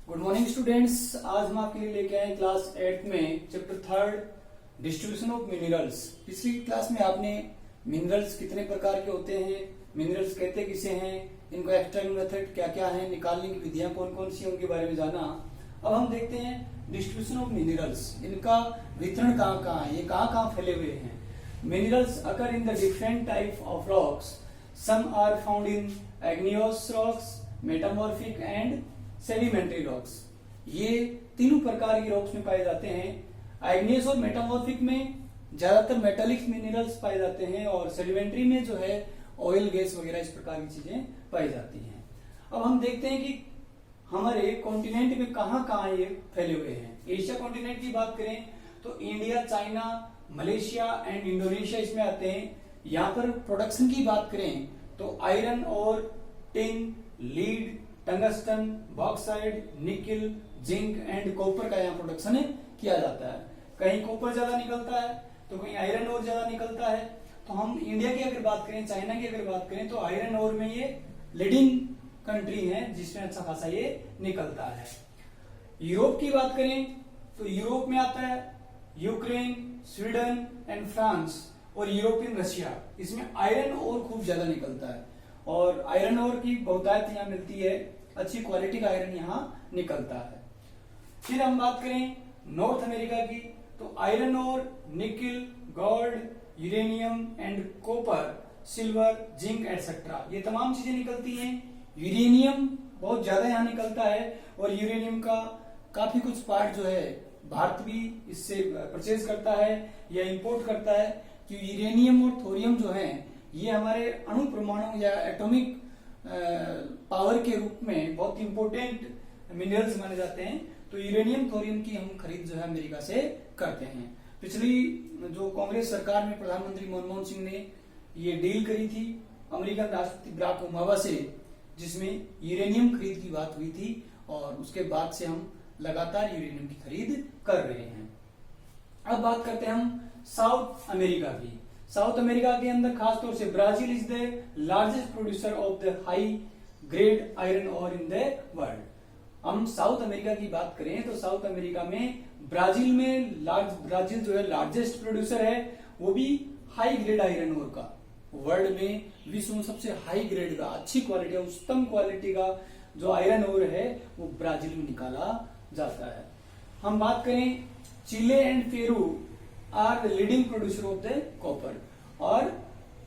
Good morning students. आज हम आपके लिए लेके आए क्लास 8 में चैप्टर 3 डिस्ट्रीब्यूशन ऑफ मिनरल्स। पिछली क्लास में आपने मिनरल्स कितने प्रकार के होते हैं, मिनरल्स कहते किसे हैं, इनको एक्सट्रैक्ट मेथड क्या क्या है, निकालने की विधियां कौन कौन सी हैं, उनके बारे में जाना। अब हम देखते हैं डिस्ट्रीब्यूशन ऑफ मिनरल्स, इनका वितरण कहाँ कहाँ है, ये कहाँ कहाँ फैले हुए हैं। Minerals occur in the different type of rocks, some are found in igneous rocks, metamorphic and sedimentary rocks. ये तीनों प्रकार की रॉक्स में पाए जाते हैं। एग्नियस और मेटामॉर्फिक में ज्यादातर मेटालिक मिनरल्स पाए जाते हैं और सेडिमेंट्री में जो है ऑयल गैस वगैरह इस प्रकार की चीजें पाई जाती हैं। अब हम देखते हैं कि हमारे कॉन्टिनेंट में कहाँ कहाँ ये फैले हुए हैं। एशिया कॉन्टिनेंट की बात करें तो India, China, Malaysia and Indonesia इसमें आते हैं। यहाँ पर प्रोडक्शन की बात करें तो आयरन और tin, lead, tungsten, bauxite, nickel, zinc and copper का यहाँ प्रोडक्शन किया जाता है। कहीं कॉपर ज्यादा निकलता है तो कहीं आयरन और ज्यादा निकलता है। तो हम इंडिया की अगर बात करें, चाइना की अगर बात करें तो आयरन और में ये लीडिंग कंट्री है जिसमें अच्छा खासा ये निकलता है। यूरोप की बात करें तो यूरोप में आता है यूक्रेन, स्वीडन एंड फ्रांस और यूरोपियन रशिया। इसमें आयरन और खूब ज्यादा निकलता है और आयरन और की बहुतायत यहाँ मिलती है, अच्छी क्वालिटी का आयरन यहाँ निकलता है। फिर हम बात करें नॉर्थ अमेरिका की तो आयरन और, nickel, gold, uranium and copper, silver, zinc etcetera, ये तमाम चीजें निकलती हैं। यूरेनियम बहुत ज्यादा यहाँ निकलता है और यूरेनियम का काफी कुछ पार्ट जो है भारत भी इससे परचेज करता है या इंपोर्ट करता है, क्योंकि यूरेनियम और थोरियम जो है ये हमारे अणु परमाणु या एटॉमिक पावर के रूप में बहुत इंपॉर्टेंट मिनरल्स माने जाते हैं। तो यूरेनियम, थोरियम की हम खरीद जो है अमेरिका से करते हैं। पिछली जो कांग्रेस सरकार में प्रधानमंत्री मनमोहन सिंह ने ये डील करी थी अमेरिकन राष्ट्रपति बराक ओबामा से, जिसमें यूरेनियम खरीद की बात हुई थी और उसके बाद से हम लगातार यूरेनियम की खरीद कर रहे हैं। अब बात करते हैं हम साउथ अमेरिका की। साउथ अमेरिका के अंदर खासतौर से Brazil is the largest producer of the high grade iron ore in the world. हम साउथ अमेरिका की बात करें तो साउथ अमेरिका में ब्राजील जो है लार्जेस्ट प्रोड्यूसर है, वो भी हाई ग्रेड आयरन ओर का। वर्ल्ड में विश्व में सबसे हाई ग्रेड का, अच्छी क्वालिटी, उच्चतम क्वालिटी का जो आयरन ओर है वो ब्राजील में निकाला जाता है। हम बात करें Chile and Peru are the leading producer of the copper. और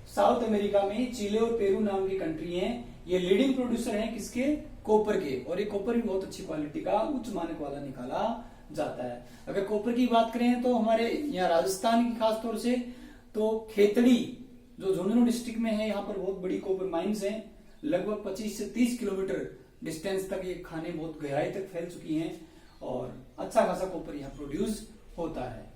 साउथ अमेरिका में चिले और पेरू नाम की कंट्री हैं, ये लीडिंग प्रोड्यूसर हैं किसके, कॉपर के। और ये कॉपर भी बहुत अच्छी क्वालिटी का, उच्च मानक वाला निकाला जाता है। अगर कॉपर की बात करें तो हमारे यहाँ राजस्थान की खास तौर से तो खेतड़ी जो झुंझुनू डिस्ट्रिक्ट में है, यहाँ पर बहुत बड़ी कॉपर माइंस हैं। लगभग 25 से 30 किलोमीटर डिस्टेंस तक ये खाने बहुत गहराई तक फैल चुकी हैं और अच्छा खासा कॉपर यहाँ प्रोड्यूस होता है।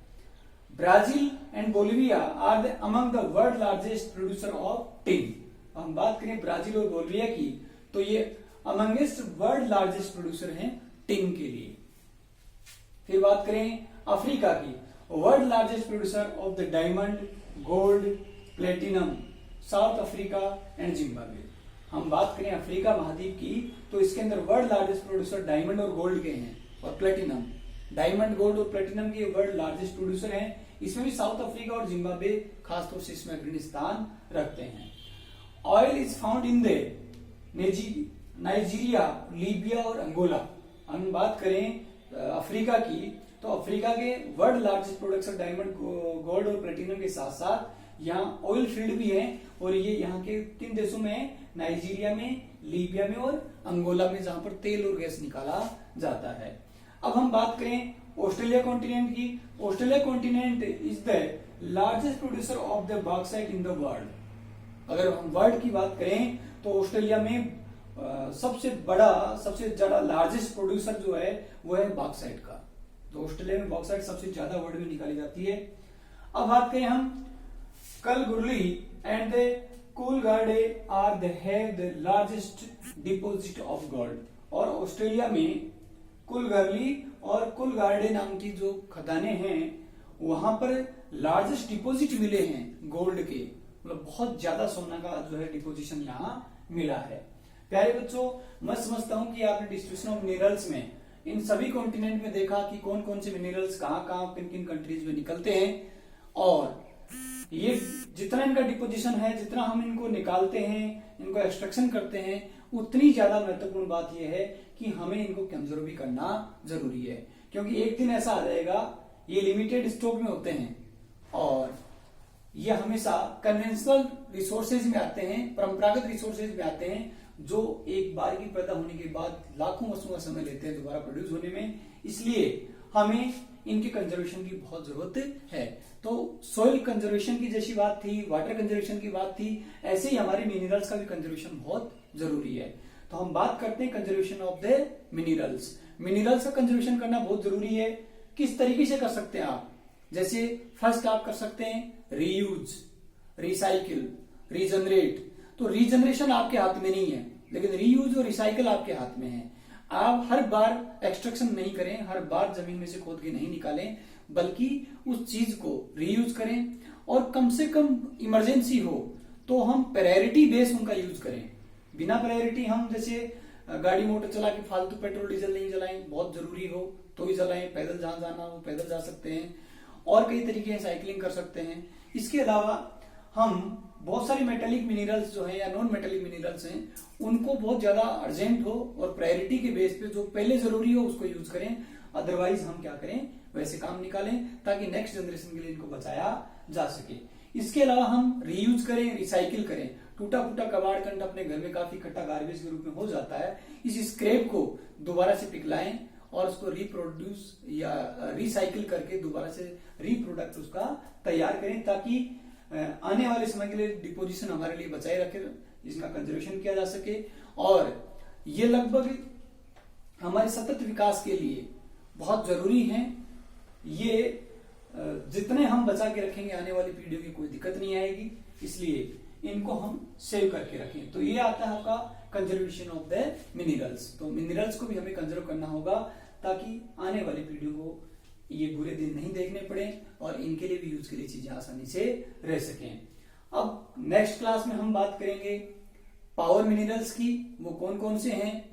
Brazil and Bolivia are the among the world largest producer of tin. हम बात करें ब्राजील और बोलिविया की तो ये अमंगेस्ट वर्ल्ड लार्जेस्ट प्रोड्यूसर हैं टिन के लिए। फिर बात करें अफ्रीका की, world largest producer of the diamond, gold, platinum, South Africa and Zimbabwe. हम बात करें अफ्रीका महाद्वीप की तो इसके अंदर वर्ल्ड लार्जेस्ट प्रोड्यूसर डायमंड और गोल्ड के हैं और प्लेटिनम। डायमंड, गोल्ड और प्लेटिनम के वर्ल्ड लार्जेस्ट प्रोड्यूसर हैं। इसमें भी साउथ अफ्रीका और जिम्बाब्वे खासतौर से इसमें अग्रणी स्थान रखते हैं। Oil is found in the Nigeria, Libya और अंगोला। हम बात करें अफ्रीका की तो अफ्रीका के world largest production diamond, gold और प्लेटिनम के साथ साथ यहाँ ऑयल फील्ड भी है और ये यहाँ के 3 देशों में, नाइजीरिया में, लीबिया में और अंगोला में, जहां पर तेल और गैस निकाला जाता है। अब हम बात करें ऑस्ट्रेलिया कॉन्टिनेंट की। Australia continent is the largest producer of the bauxite in the world. अगर हम वर्ल्ड की बात करें तो ऑस्ट्रेलिया में सबसे ज्यादा लार्जेस्ट प्रोड्यूसर जो है वो है बॉक्साइट का। तो ऑस्ट्रेलिया में बॉक्साइट सबसे ज्यादा वर्ल्ड में निकाली जाती है। अब बात करें हम Kalgoorlie and the Coolgardie are the largest deposit of gold. और ऑस्ट्रेलिया में कुलगर्ली और कुलगार्डे नाम की जो खदानें हैं वहां पर लार्जेस्ट डिपोजिट मिले हैं गोल्ड के, मतलब बहुत ज्यादा सोना का जो है डिपोजिशन यहाँ मिला है। प्यारे बच्चों, मैं समझता हूं कि आपने डिस्ट्रीब्यूशन ऑफ मिनरल्स में इन सभी कॉन्टिनेंट में देखा कि कौन कौन से मिनरल्स कहाँ कहाँ किन किन कंट्रीज में निकलते हैं, और ये जितना इनका डिपोजिशन है, जितना हम इनको निकालते हैं, इनको एक्सट्रैक्शन करते हैं, उतनी ज्यादा महत्वपूर्ण बात यह है कि हमें इनको कंजर्व भी करना जरूरी है, क्योंकि एक दिन ऐसा आ जाएगा ये लिमिटेड स्टॉक में होते हैं और ये हमेशा कन्वेंशनल रिसोर्सेज में आते हैं, परंपरागत रिसोर्सेज में आते हैं, जो एक बार की पैदा होने के बाद लाखों वर्षों का समय लेते हैं दोबारा प्रोड्यूस होने में। इसलिए हमें इनके कंजर्वेशन की बहुत जरूरत है। तो सॉइल कंजर्वेशन की जैसी बात थी, वाटर कंजर्वेशन की बात थी, ऐसे ही हमारे मिनरल्स का भी कंजर्वेशन बहुत जरूरी है। तो हम बात करते हैं conservation of the minerals. Minerals का कंजर्वेशन करना बहुत जरूरी है। किस तरीके से कर सकते हैं आप? जैसे फर्स्ट आप कर सकते हैं रीयूज, रिसाइकिल, रीजनरेट। तो रीजनरेशन आपके हाथ में नहीं है, लेकिन रीयूज और रिसाइकिल आपके हाथ में है। आप हर बार एक्सट्रैक्शन नहीं करें, हर बार जमीन में से खोद के नहीं निकालें, बल्कि उस चीज को रीयूज करें, और कम से कम इमरजेंसी हो तो हम प्रायोरिटी बेस उनका यूज करें। बिना प्रायोरिटी हम जैसे गाड़ी मोटर चला के फालतू पेट्रोल डीजल नहीं जलाएं, बहुत जरूरी हो तो ही जलाएं, पैदल जहां जाना हो पैदल जा सकते हैं, और कई तरीके हैं, साइकिलिंग कर सकते हैं। इसके अलावा हम बहुत सारी मेटेलिक मिनरल्स जो है या नॉन मेटेलिक मिनरल्स हैं, उनको बहुत ज्यादा अर्जेंट हो और प्रायोरिटी के बेस पे जो पहले जरूरी हो उसको यूज करें। अदरवाइज हम क्या करें, वैसे काम निकालें ताकि नेक्स्ट जनरेशन के लिए इनको बचाया जा सके। इसके अलावा हम रीयूज करें, रिसाइकिल करें। टूटा फूटा कबाड़ कंड अपने घर में काफी इकट्ठा गार्बेज के रूप में हो जाता है, इस स्क्रैप को दोबारा से पिघलाएं और उसको रिप्रोड्यूस या रिसाइकिल करके दोबारा से रिप्रोडक्ट उसका तैयार करें, ताकि आने वाले समय के लिए डिपोजिशन हमारे लिए बचाए रखे, इसका कंजर्वेशन किया जा सके। और ये लगभग हमारे सतत विकास के लिए बहुत जरूरी है। ये जितने हम बचा के रखेंगे आने वाली पीढ़ियों की कोई दिक्कत नहीं आएगी, इसलिए इनको हम सेव करके रखें। तो ये आता है आपका कंजर्वेशन ऑफ द मिनरल्स। तो मिनरल्स को भी हमें कंजर्व करना होगा ताकि आने वाली पीढ़ियों को ये बुरे दिन नहीं देखने पड़े और इनके लिए भी यूज के लिए चीजें आसानी से रह सकें। अब नेक्स्ट क्लास में हम बात करेंगे पावर मिनरल्स की। वो कौन कौन से हैं?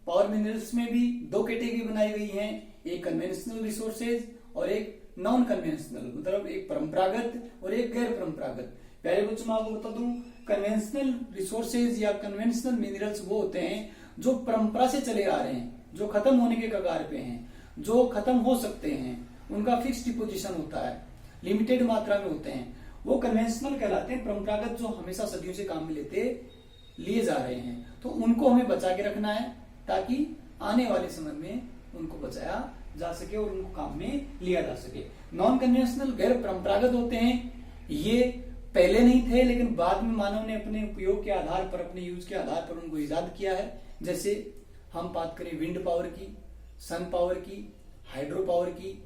पावर मिनरल्स में भी दो कैटेगरी बनाई गई हैं, एक कन्वेंशनल रिसोर्सेज और एक नॉन कन्वेंशनल, मतलब एक परंपरागत और एक गैर परंपरागत। प्यारे बच्चों मैं आपको बता दूं, कन्वेंशनल रिसोर्सेज या कन्वेंशनल मिनरल्स वो होते हैं जो परंपरा से चले आ रहे हैं, जो खत्म होने के कगार पे हैं, जो खत्म हो सकते हैं, उनका फिक्स डिपोजिशन होता है, लिमिटेड मात्रा में होते हैं, वो कन्वेंशनल कहलाते हैं। परंपरागत जो हमेशा सदियों से काम में लिए जा रहे हैं, तो उनको हमें बचा के रखना है ताकि आने वाले समय में उनको बचाया जा सके और उनको काम में लिया जा सके। नॉन कन्वेंशनल गैर परंपरागत होते हैं, ये पहले नहीं थे लेकिन बाद में मानव ने अपने उपयोग के आधार पर, अपने यूज के आधार पर उनको इजाद किया है। जैसे हम बात करें विंड पावर की, सन पावर की, हाइड्रो पावर की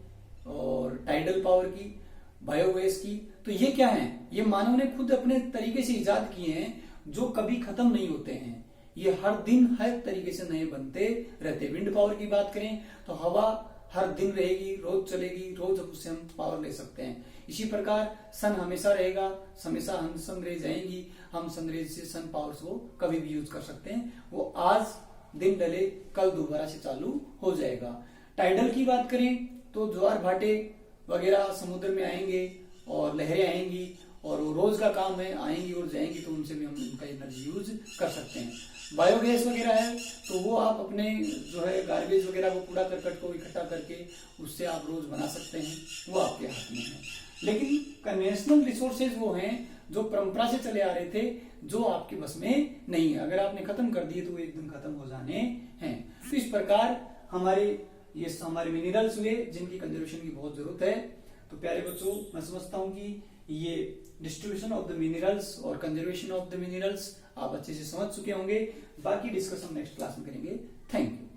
और टाइडल पावर की, बायोगैस की। तो ये क्या है? ये मानव ने खुद अपने तरीके से इजाद किए हैं जो कभी खत्म नहीं होते हैं। ये हर दिन हर तरीके से नए बनते रहते। विंड पावर की बात करें तो हवा हर दिन रहेगी, रोज चलेगी, रोज उससे हम पावर ले सकते हैं। इसी प्रकार सन हमेशा रहेगा, हमेशा हम सनरेज आएंगी, हम सनरेज से सन पावर को कभी भी यूज कर सकते हैं। वो आज दिन डले कल दोबारा से चालू हो जाएगा। टाइडल की बात करें तो ज्वार भाटे वगैरह समुद्र में आएंगे और लहरें आएंगी और वो रोज का काम है, आएंगी और जाएंगी, तो उनसे भी हम उनका एनर्जी यूज कर सकते हैं। बायोगैस वगैरह है तो वो आप अपने जो है गार्बेज वगैरह को, कूड़ा करकट को इकट्ठा करके उससे आप रोज बना सकते हैं, वो आपके हाथ में है। लेकिन कन्वेंशनल रिसोर्सेज वो हैं जो परंपरा से चले आ रहे थे, जो आपके बस में नहीं है। अगर आपने खत्म कर दिए तो वो एक दिन खत्म हो जाने हैं। तो इस प्रकार हमारे मिनरल्स हुए जिनकी कंजर्वेशन की बहुत जरूरत है। तो प्यारे बच्चों, मैं समझता हूं कि ये डिस्ट्रीब्यूशन ऑफ द मिनरल्स और कंजर्वेशन ऑफ द मिनरल्स आप अच्छे से समझ चुके होंगे। बाकी डिस्कशन नेक्स्ट क्लास में करेंगे। Thank you.